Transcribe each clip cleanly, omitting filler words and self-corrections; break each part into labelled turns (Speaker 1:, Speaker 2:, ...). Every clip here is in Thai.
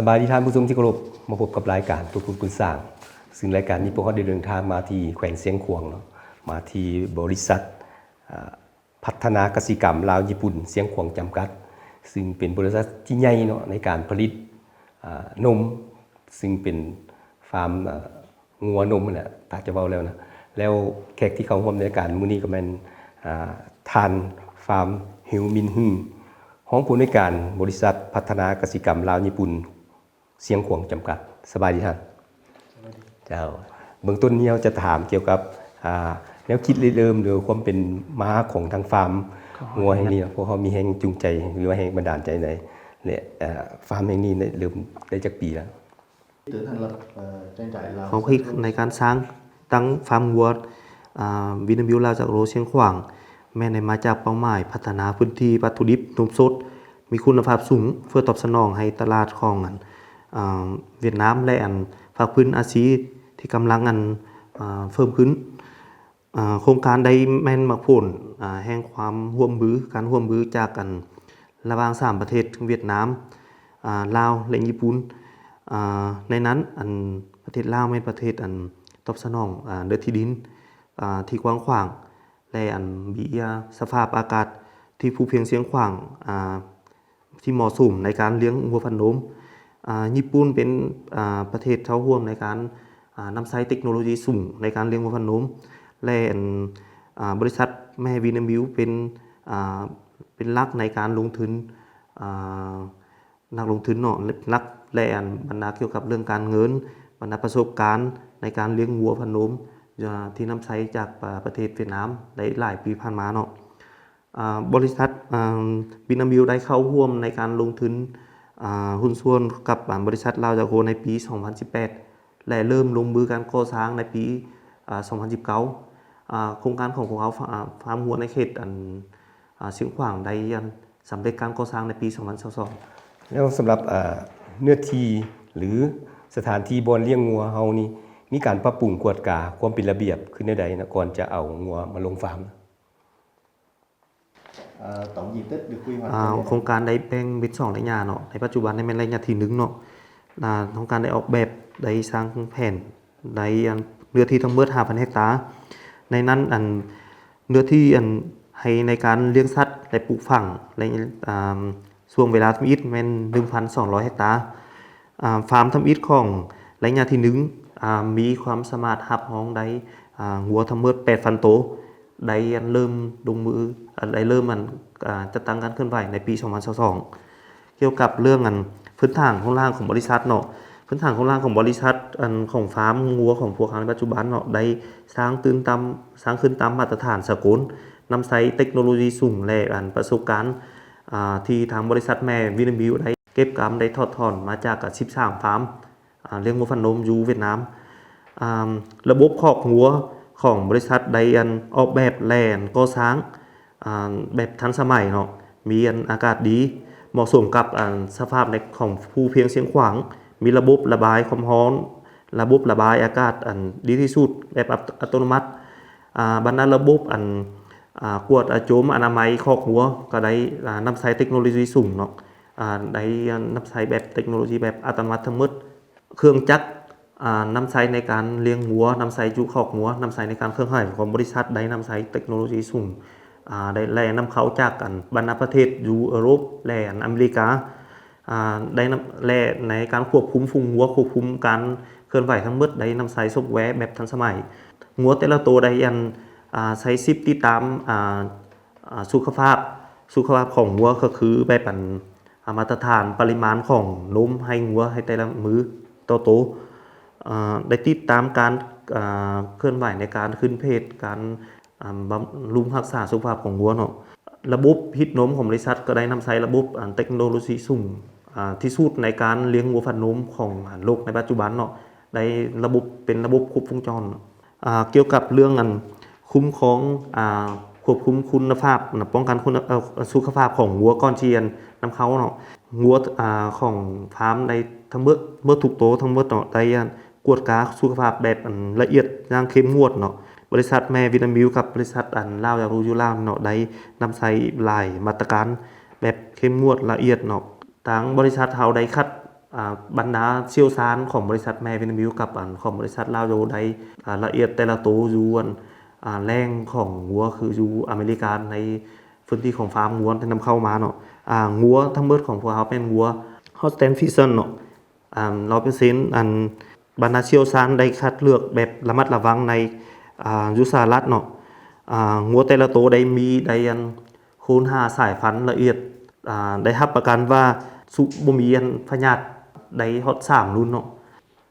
Speaker 1: สบายดีท่านผู้ชมที่เคารพมาพบกับรายการตัวคุณสร้างซึ่งรายการนี้พวกเขาได้เดินทางมาที่แขวงเสียงขวางเนาะมาที่บริษัทพัฒนากสิกรรมลาวญี่ปุ่นเสียงขวางจำกัดซึ่งเป็นบริษัทที่ใหญ่เนาะในการผลิตนมซึ่งเป็นฟาร์มงัวนมแหละตาจะเว้าแล้วนะแล้วแขกที่เข้าร่วมในการมื้อนี้ก็แม่นทานฟาร์มฮิวมินฮึห้องผู้ในการบริษัทพัฒนากสิกรรมลาวญี่ปุ่นเสียงขวางจำกัดสบายดีท่านเจ้าเบื้องต้นนี้เราจะถามเกี่ยวกับแนวคิดเริ่มหรือความเป็นม้าของทางฟาร์มงัวแห่งนี้พวกเขามีแห่งจูงใจหรือว่าแห่งบันดาลใจไหนเนี่ยฟาร์มแห่งนี้เริ่มได้จากปีแล้ว
Speaker 2: เขาคิดในการสร้างตั้งฟาร์มวัววินาบิวลาวจากโรเชียงขวางแม่ในมาจากเป้าหมายพัฒนาพื้นที่วัตถุดิบนมสดมีคุณภาพสูงเพื่อตอบสนองให้ตลาดของเวียดนามและภาคพื้นอาเซียนที่กำลังเพิ่มขึ้นโครงการได้แม่นมาผลแห่งความร่วมมือการร่วมมือจากระหว่าง3ประเทศเวียดนามลาวและญี่ปุ่นในนั้นประเทศลาวเป็นประเทศตอบสนองเนื้อที่ดินที่กว้างขวางและมีสภาพอากาศที่ภูเพียงเสียงขวางที่เหมาะสมในการเลี้ยงวัวพันธุ์นมญี่ปุ่นเป็นประเทศเข้าร่วมในการนำใช้เทคโนโลยีสูงในการเลี้ยงวัวพันธุ์นมและบริษัทแม่วีนามิวเป็นหลักในการลงทุนนักลงทุนเนาะนักและบรรดาเกี่ยวกับเรื่องการเงินบรรดาประสบการณ์ในการเลี้ยงวัวพันธุ์นมที่นำใช้จากประเทศเวียดนามได้หลายปีผ่านมาเนาะบริษัทวีนามิวได้เข้าร่วมในการลงทุนหุ้นส่วนกับบริษัทลาวจากโฮในปี 2018 และเริ่มลงมือการก่อสร้างในปี 2019 โครงการของพวกเขาฟาร์มวัวในเขตเสียงขวางได้สำเร็จการก่อสร้างในปี 2022
Speaker 1: แล้วสำหรับเนื้อที่หรือสถานที่บ่อนเลี้ยงงัวเฮานี่มีการปรับปรุงกวดกาความเป็นระเบียบขึ้นในใดนะก่อนจะเอางัวมาลงฟาร์ม
Speaker 3: tổng diện tích được quy hoạch
Speaker 2: โครงการได้แบ่งเป็น2ระยะเนาะในปัจจุบันในระยะที่1เนาะโครงการได้ออกแบบได้สร้างแผนได้เนื้อที่ทั้งหมด 5,000 เฮกตาร์ในนั้นเนื้อที่ให้ในการเลี้ยงสัตว์และปลูกฝังในช่วงเวลาทำอิฐแม่น 1,200 เฮกตาร์ฟาร์มทำอิฐของระยะที่1มีความสามารถรับรองได้หัวทั้งหมด 8,000 ตัวได้เริ่มลงมือได้เริ่มจัดตั้งการเคลื่อนไหวในปี 2022 เกี่ยวกับเรื่องพื้นฐานของล่างของบริษัทเนาะพื้นฐานของล่างของบริษัทของฟาร์มงัวของพวกเขาในปัจจุบันเนาะได้สร้างขึ้นตามมาตรฐานสากลนำใช้เทคโนโลยีสูงและประสบการณ์ที่ทางบริษัทแม่วินามิวได้เก็บกำได้ทอดถอนมาจาก13ฟาร์มเลี้ยงวัวพันธุ์นมอยู่เวียดนามระบบคอกงัวของบริษัทได้ออกแบบแลนก่อสร้างแบบทันสมัยเนาะมีอากาศดีเหมาะสมกับสภาพในของภูเพียงเสียงขวางมีระบบระบายความร้อนระบบระบายอากาศดีที่สุดแบบอัตโนมัติบรรณาระบบกวดโจมอนามัยคอกหัวก็ได้นำใช้เทคโนโลยีสูงเนาะได้นำใช้แบบเทคโนโลยีแบบอัตโนมัติทั้งหมดเครื่องจักรนำใช้ในการเลี้ยงหัวนำใช้จุคอกหัวนำใช้ในการเครื่องให้ของบริษัทได้นำใช้เทคโนโลยีสูงได้แล่นำเข้าจากบรรดาประเทศยุโรปและอเมริกาได้และในการควบคุมฝูงหัวควบคุมการเคลื่อนไหวทั้งหมดได้นำใช้ซอฟต์แวร์แบบทันสมัยหัวแต่ละตัวได้ใช้ซิปติดตามสุขภาพของหัวก็คือแบบมาตรฐานปริมาณของนมให้หัวให้แต่ละมื้อโตได้ติดตามการเคลื่อนไหวในการขึ้นเพศการบำรุงรักษาสุขภาพของวัวเนาะระบบพิษนมของบริษัทก็ได้นำใช้ระบบเทคโนโลยีสูงที่สุดในการเลี้ยงวัวพันธุ์นมของโลกในปัจจุบันเนาะได้เป็นระบบครบวงจรเกี่ยวกับเรื่องคุ้มครองควบคุมคุณภาพป้องกันสุขภาพของวัวก้อนเชียนนำเขาเนาะวัวของฟาร์มในทั้งเมื่อถูกโตทั้งเมื่อต่อได้กวดกาสุขภาพแบบละเอียดอย่างเข้มงวดเนาะบริษัทแม่วินามิวกับบริษัทลาวจากรูยูลาวเนาะได้นำใช้หลายมาตรการแบบเข้มงวดละเอียดเนาะทางบริษัทเฮาได้คัด บรรดาเชี่ยวชาญของบริษัทแม่วินมิลกับของบริษัทลาวโยได้ละเอียดแต่ละตัวอยู่แรงของงัวคืออยู่อเมริกาในพื้นที่ของฟาร์มงัวที่นำเข้ามาเนาะงัวทั้งหมดของพวกเขาเป็นงัวฮอสเทนฟิชเชนเนาะ100%บรรดาเชี่ยวชาญได้คัดเลือกแบบระมัดระวังในยุสหรัฐเนาะงัวแต่ละตัวได้คูณ5สายพันธุ์ละเอียดได้รับประกันว่าสุบ่มีพยาธิได้ฮอด3รุ่นเนาะ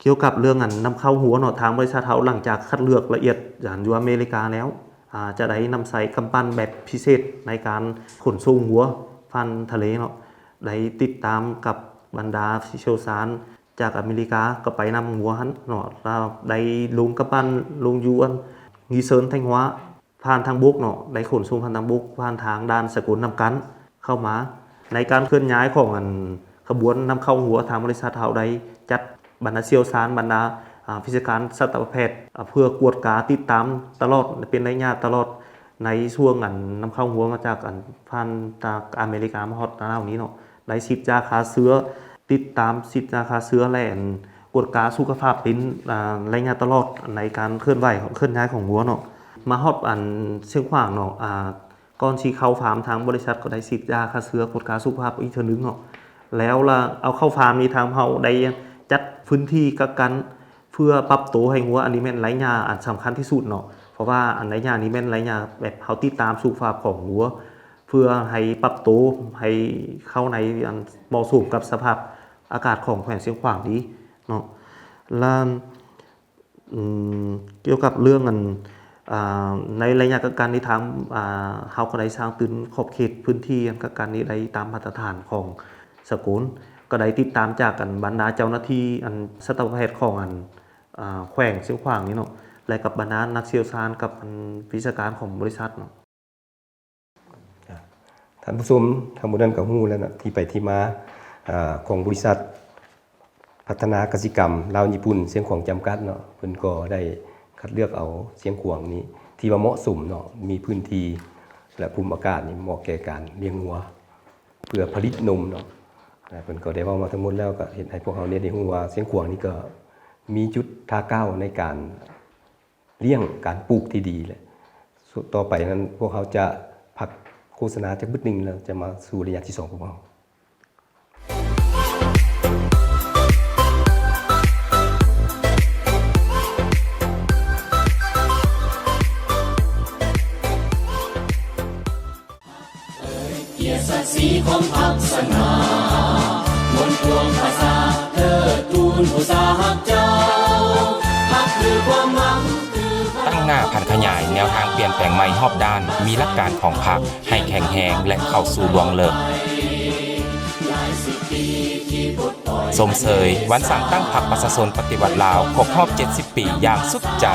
Speaker 2: เกี่ยวกับเรื่องนำเข้าหัวเนาะทางบริษัทเฮาหลังจากคัดเลือกละเอียดอยู่อเมริกาแล้วจะได้นำใส่กำปั้นแบบพิเศษในการขนส่งหัวพันทะเลเนาะได้ติดตามกับบรรดาเชี่ยวชาญจากอเมริกาก็ไปนำหัวหันเนาะได้ลงกำปั้นลงยวนงีเซินthanh hóaผ่านทางบกเนาะได้ขนส่งผ่านทางบกผ่านทางด่านสกุลนำกันเข้ามาในการเคลื่อนย้ายของขบวนนำเข้าหัวทางบริษัทเฮาได้จัดบรรดาเชี่ยวชาญบรรดาพิธีการสัตวแพทย์เพื่อกวดกาติดตามตลอดเป็นระยะตลอดในช่วงนำเข้าหัวมาจากผ่านจากอเมริกามาฮอดเหล่านี้เนาะได้ฉีดยาฆ่าเชื้อติดตามฉีดยาฆ่าเชื้อและกวดกาสุขภาพเป็นระยะตลอดในการเคลื่อนย้ายของหัวเนาะมาฮอดเชียงขวางเนาะก่อนที่เข้าฟาร์มทางบริษัทก็ได้ฉีดยาฆ่าเชื้อกวดกาสุขภาพอีกเทื่อนึงเนาะแล้วเอาเข้าฟาร์มนี้ทางเฮาได้จัดพื้นที่กักกันเพื่อปรับตัวให้งัวอันนี้แม่นไรยาสำคัญที่สุดเนาะเพราะว่าไรยานี้แม่นไรยาแบบเฮาติดตามสุขภาพของงัวเพื่อให้ปรับตัวให้เข้าในเหมาะสมกับสภาพอากาศของแขวงเชียงขวางดีเนาะแล้วเกี่ยวกับเรื่องในระยะกักกันในทางเฮาก็ได้สร้างตื่นขอบเขตพื้นที่กักกันนี้ได้ตามมาตรฐานของสกุลก็ได้ติดตามจากบรรดาเจ้าหน้าที่สัตวแพทย์ของแขวงเชียงขวางนี้เนาะและกับบรรดานักเชี่ยวชาญกับวิชาการของบริษัทเนาะ
Speaker 1: ท่านผู้ชมทางบนนั้นก็ฮู้แล้วนะที่ไปที่มาของบริษัทพัฒนากสิกรรมลาวญี่ปุ่นเสียงขวางจำกัดเนาะเพิ่นก็ได้คัดเลือกเอาเสียงขวางนี้ที่ว่าเหมาะสมเนาะมีพื้นที่และภูมิอากาศนี่เหมาะแก่การเลี้ยงวัวเพื่อผลิตนมเนาะเพิ่นก็ได้เว้ามาทั้งหมดแล้วก็เห็นให้พวกเราเนี่ยได้ฮู้ว่าเสียงขวางนี่ก็มีจุดท่าก้าวในการเลี้ยงการปลูกที่ดีแหละต่อไปนั้นพวกเขาจะพักโฆษณาจักบึดนึงแล้วจะมาสู่ระยะที่2ของเรา
Speaker 4: สีของพักสนามนพวงภาษาเธอทูลผู้สาหักเจ้าพักคือความหวังตั้งหน้าพันขยายแนวทางเปลี่ยนแปลงใหม่รอบด้านมีหลักการของพรรคให้แข็งแรงและเข้าสู่ดวงเลิกสมเสยวันสั่งตั้งพรรคประชาชนปฏิวัติลาวครบรอบ70 ปีอย่างสุดใจ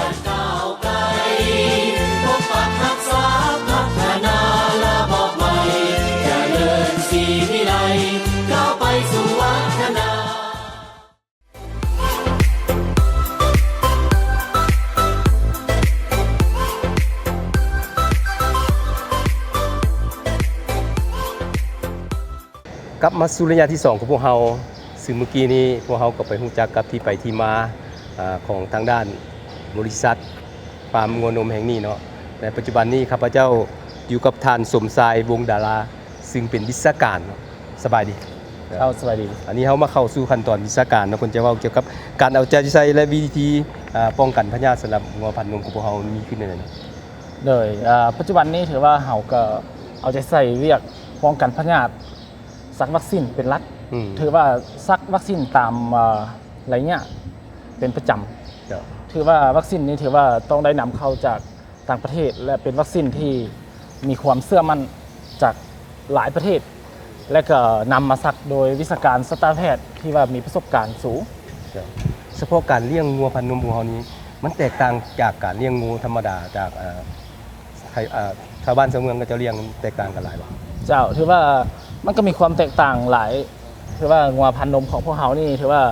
Speaker 1: กลับมาสู่ระยะที่2ของพวกเราซึ่งเมื่อกี้นี้พวกเราก็ไปรู้จักกับที่ไปที่มาของทางด้านบริษัทฟาร์มงัวนมแห่งนี้เนาะในปัจจุบันนี้ข้าพเจ้าอยู่กับท่านสมชายวงดาราซึ่งเป็นวิชาการเนาะสบายดี
Speaker 5: สวัสดี
Speaker 1: อันนี้เฮามาเข้าสู่ขั้นตอนวิชาการเนาะคนจะเว้าเกี่ยวกับการเอาใจใส่และวิธีป้องกันพยาธิสำหรับงัวพันธุ์นมของพวกเรามีขึ้นได้
Speaker 5: เลยปัจจุบันนี้ถือว่าเฮาก็เอาใจใส่เรียกป้องกันพยาธิซักวัคซีนเป็นหลักถือว่าซักวัคซีนตามอะไรเงี้ยเป็นประจำถือว่าวัคซีนนี้ถือว่าต้องได้นำเข้าจากต่างประเทศและเป็นวัคซีนที่มีความเชื่อมั่นจากหลายประเทศและก็นำมาซักโดยวิชาการสัตวแพทย์ที่ว่ามีประสบการณ์สูง
Speaker 1: เฉพาะการเลี้ยงงัวพันธุ์นมของเรานี้มันแตกต่างจากการเลี้ยงงูธรรมดาจากชาวบ้านชาวเมืองก็จะเลี้ยงแตกต่างกันหลายบ่
Speaker 5: เจ้าถือว่ามันก็มีความแตกต่างหลายถือว่างัวพันธุ์นมของพวกเขานี่ถือว่า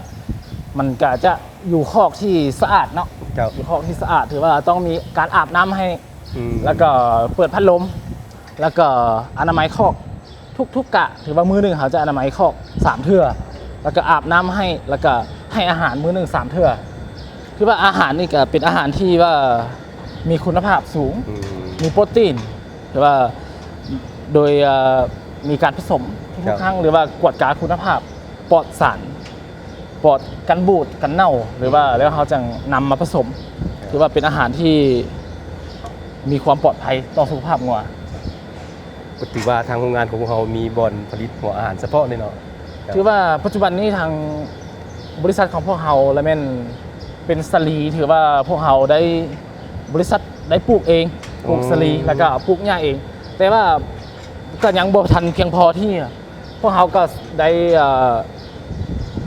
Speaker 5: มันก็จะอยู่คอกที่สะอาดเนาะอยู่คอกที่สะอาดถือว่าต้องมีการอาบน้ำให้แล้วก็เปิดพัดลมแล้วก็อนามัยคอกทุกกะถือว่ามื้อนึงเขาจะอนามัยคอก3 เทื่อ แล้วก็อาบน้ำให้แล้วก็ให้อาหารมื้อหนึ่ง3เทื่อคือว่าอาหารนี่ก็เป็นอาหารที่ว่ามีคุณภาพสูง มีโปรตีนหรือว่าโดยมีการผสมทุกครั้งหรือว่ากวดกาคุณภาพปลอดสารปลอดกันบูดกันเน่าหรือว่าแล้วเขาจะนำมาผสมถือว่าเป็นอาหารที่มีความปลอดภัยต่อสุขภาพงัว
Speaker 1: ก็ถือว่าทางโรงงานของพวกเรามีบ่อนผลิตหัวอาหารเฉพาะเลยเนาะ
Speaker 5: ถือว่าปัจจุบันนี้ทางบริษัทของพวกเราและแม่นเป็นสลีถือว่าพวกเราได้บริษัทได้ปลูกเองปลูกสลีแล้วก็ปลูกหญ้าเอง แต่ว่าก็ยังบ่ทันเพียงพอที่พวกเราก็ได้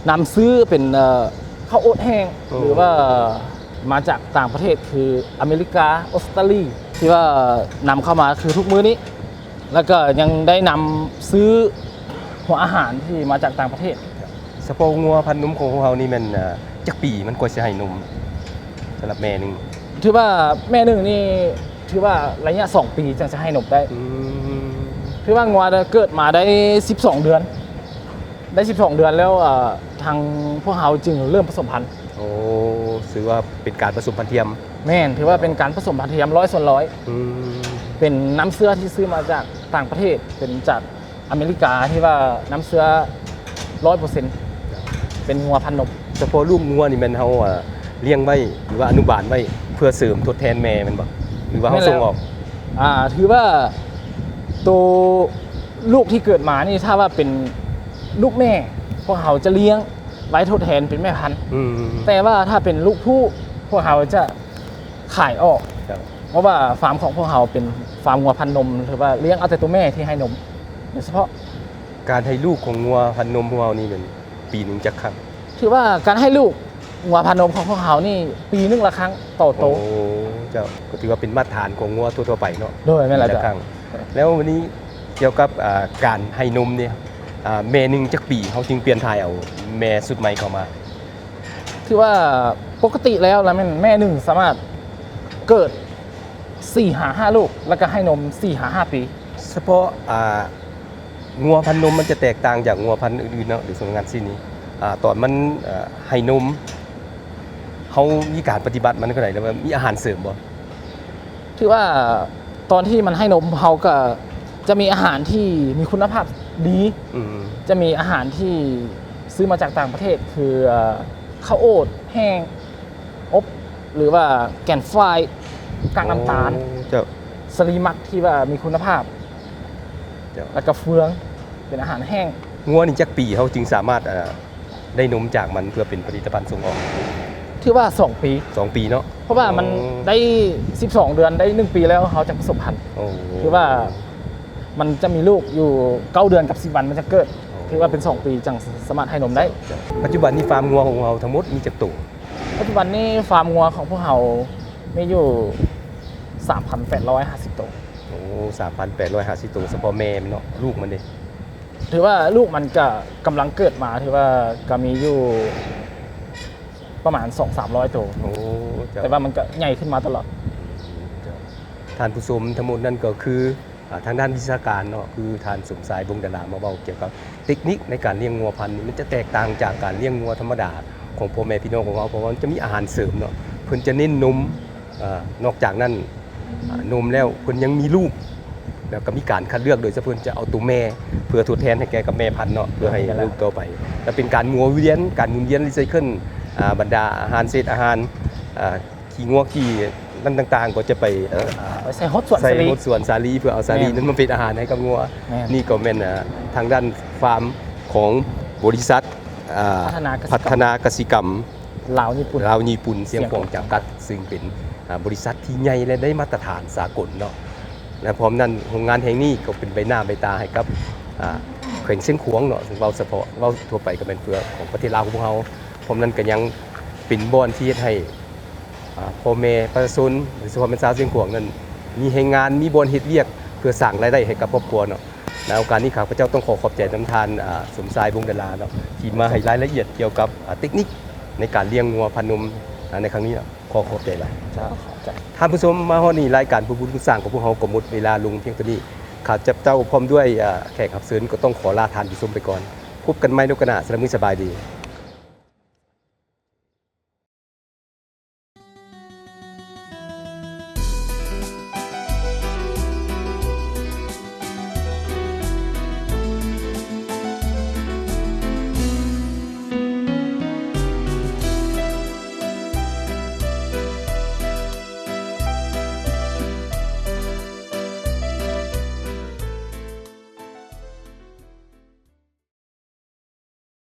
Speaker 5: นำซื้อเป็นข้าวโอ๊ตแห้งหรือว่ามาจากต่างประเทศคืออเมริกาออสเตรเลียที่ว่านำเข้ามาคือทุกมื้อนี้ แล้วก็ยังได้นำซื้อหัวอาหารที่มาจากต่างประเทศ
Speaker 1: เฉพาะงัวพันธุ์นมของพวกเรานี่มันจักปีมันกว่าสิให้นมสำหรับแม่หนึง
Speaker 5: ถือว่าแม่หนึ่งนี่ถือว่าระยะ2 ปีจึงจะให้นมได้ ถือว่างัวเกิดมาได้12 เดือน ได้ 12 เดือนแล้วทางพวกเราจึงเริ่มผสมพันธุ์
Speaker 1: โอ้ถือว่าเป็นการผสมพันธุ์เทียม
Speaker 5: แม่นถือว่าเป็นการผสมพันธุ์เทียม100% เป็นน้ำเสื้อที่ซื้อมาจากต่างประเทศ เป็นจากอเมริกาที่ว่าน้ำเสื้อ 100% เป็นงัวพันธุ์นม
Speaker 1: เฉพาะลูกงัวนี่แมันเฮาเลี้ยงไว้หรือว่าอนุบาลไว้เพื่อเสริมทดแทนแม่แมันบ่หรือว่าเฮาส่งออก
Speaker 5: ถือว่าตัวลูกที่เกิดมานี่ถ้าว่าเป็นลูกแม่พวกเขาจะเลี้ยงไว้ทดแทนเป็นแม่พันธุ์ แต่ว่าถ้าเป็นลูกผู้พวกเขาจะขายออก
Speaker 1: ครับ
Speaker 5: เพราะว่าฟาร์มของพวกเขาเป็นฟาร์มงัวพันธุ์นมหรือว่าเลี้ยงเอาแต่ตัวแม่ที่ให้นมโดยเฉพาะ
Speaker 1: การให้ลูกของงัวพันธุ์นมพวกเรานี่มันปีหนึงจักครั้ง
Speaker 5: ถือว่าการให้ลูกงัวพันธุ์นมของพวกเขานี่ปีนึงละครั้งต่อโต
Speaker 1: โอ้เจ้าก็ถือว่าเป็นมาตรฐานของงัวทั่วๆไปเนาะ
Speaker 5: โดยไม่ละ
Speaker 1: จักครั้งแล้ววันนี้เกี่ยวกับการให้นมเนี่ยแม่หนึงจักปีเขาจึงเปลี่ยนทายเอาแม่สุดใหม่เข้ามา
Speaker 5: ถือว่าปกติแล้วแม่หนึ่งสามารถเกิด 4-5 ลูก แล้วก็ให้นม 4-5 ปี
Speaker 1: เฉพาะงัวพันธุ์นมมันจะแตกต่างจากงัวพันธุ์อื่นๆเนาะหรือสำนักงานสิ้นนี้ตอนมันให้นมเขามีการปฏิบัติมันก็ไหนแล้วามีอาหารเสริมบ่
Speaker 5: ถือว่าตอนที่มันให้นมเขาก็จะมีอาหารที่มีคุณภาพดี จะมีอาหารที่ซื้อมาจากต่างประเทศคือข้าวโอ๊ตแห้งอบหรือว่าแกนฝ้ายกากน้ำตาล
Speaker 1: เจ้า
Speaker 5: สลีมักที่ว่ามีคุณภาพ
Speaker 1: เจ้า
Speaker 5: แล้วก็เฟืองเป็นอาหารแห้ง
Speaker 1: งัวนี่จักปีเขาจึงสามารถได้นมจากมันเพื่อเป็นผลิตภัณฑ์ส่งออก
Speaker 5: ถือว่า 2 ปี
Speaker 1: 2 ปีเนาะ
Speaker 5: เพราะว่ามันได้ 12 เดือนได้ 1 ปีแล้วเขาจะผสมพันธุ์
Speaker 1: โอ้
Speaker 5: คือว่ามันจะมีลูกอยู่9 เดือนกับ10 วันมันจะเกิดถือว่าเป็น 2 ปีจังสามารถให้นมได้
Speaker 1: ปัจจุบันนี้ฟาร์มงัวของเราทั้งหมดมีจักตัว
Speaker 5: ปัจจุบันนี้ฟาร์มงัวของพวกเรามีอยู่ 3,850 ตัว
Speaker 1: โอ้3,850 ตัวเฉพาะแม่มันเนาะลูกมันเด้
Speaker 5: ถือว่าลูกมันก็กำลังเกิดมาถือว่าก็มีอยู่ประมาณ 200-300 ตัว
Speaker 1: โอ้เจ้า
Speaker 5: แต่ว่ามันก็ใหญ่ขึ้นมาตลอด
Speaker 1: ท่านผู้ชมทั้งหมดนั่นก็คือทางด้านวิชาการเนาะคือท่านสมสายบงดารามาเว้าเกี่ยวกับเทคนิคในการเลี้ยงงัวพันธุ์นี่มันจะแตกต่างจากการเลี้ยงงัวธรรมดาของพ่อแม่พี่น้องของเราเพราะว่ามันจะมีอาหารเสริมเนาะเพิ่นจะเน้นนมนอกจากนั้นนมแล้วเพิ่นยังมีลูกแล้วก็มีการคัดเลือกโดยเฉพาะเพิ่นจะเอาตัวแม่เพื่อทดแทนให้แก่กับแม่พันธุ์เนาะเพื่อให้ลูกต่อไปและเป็นการงัวเวียนการหมุนเวียนรีไซเคิลบรรดาอาหารเศษอาหารขี้งัวขี้นั่นต่างๆก็จะไป
Speaker 5: ไปใส่ฮดส่วน
Speaker 1: ใส่
Speaker 5: สลี
Speaker 1: หมดส่วนสาลีเพื่อเอาสาลีนั้นมาเป็นอาหารให้กับงัว
Speaker 5: แม่น
Speaker 1: นี่ก็เป็นทางด้านฟาร์มของบริษัทพัฒนากสิกรรม
Speaker 5: ลาวญี่ปุ่น
Speaker 1: ลาวญี่ปุ่นเสียงของจำกัดซึ่งเป็นบริษัทที่ใหญ่และได้มาตรฐานสากลเนาะและพร้อมนั้นโรงงานแห่งนี้ก็เป็นใบหน้าใบตาให้กับแขวงเชียงขวางเนาะซึ่งเราเฉพาะเราทั่วไปก็เป็นเพื่อของประเทศลาวของพวกเราพร้อมนั้นก็ยังเป็นบ่อนที่เฮ็ดให้พ่อแม่ประชาชนหรือเฉพาะเป็นชาวเชียงขวางนั้นมีให้งานมีบ่อนเฮ็ดเวียกเพื่อสร้างรายได้ให้กับครอบครัวเนาะในโอกาสนี้ข้าพเจ้าต้องขอบใจท่านสมชายบงดาราเนาะที่มาให้รายละเอียดเกี่ยวกับเทคนิคในการเลี้ยงงัวพันธุ์นมในครั้งนี้เนาะขอบใจหลาย ท่านผู้ชมมาฮอดนี่รายการผู้บุญผู้สร้างของพวกเราก็หมดเวลาลงเพียงเท่านี้ข้าพเจ้าพร้อมด้วยแขกรับเชิญก็ต้องขอลาท่านผู้ชมไปก่อน พบกันใหม่ในโอกาสหน้าสำหรับมื้อสบายดี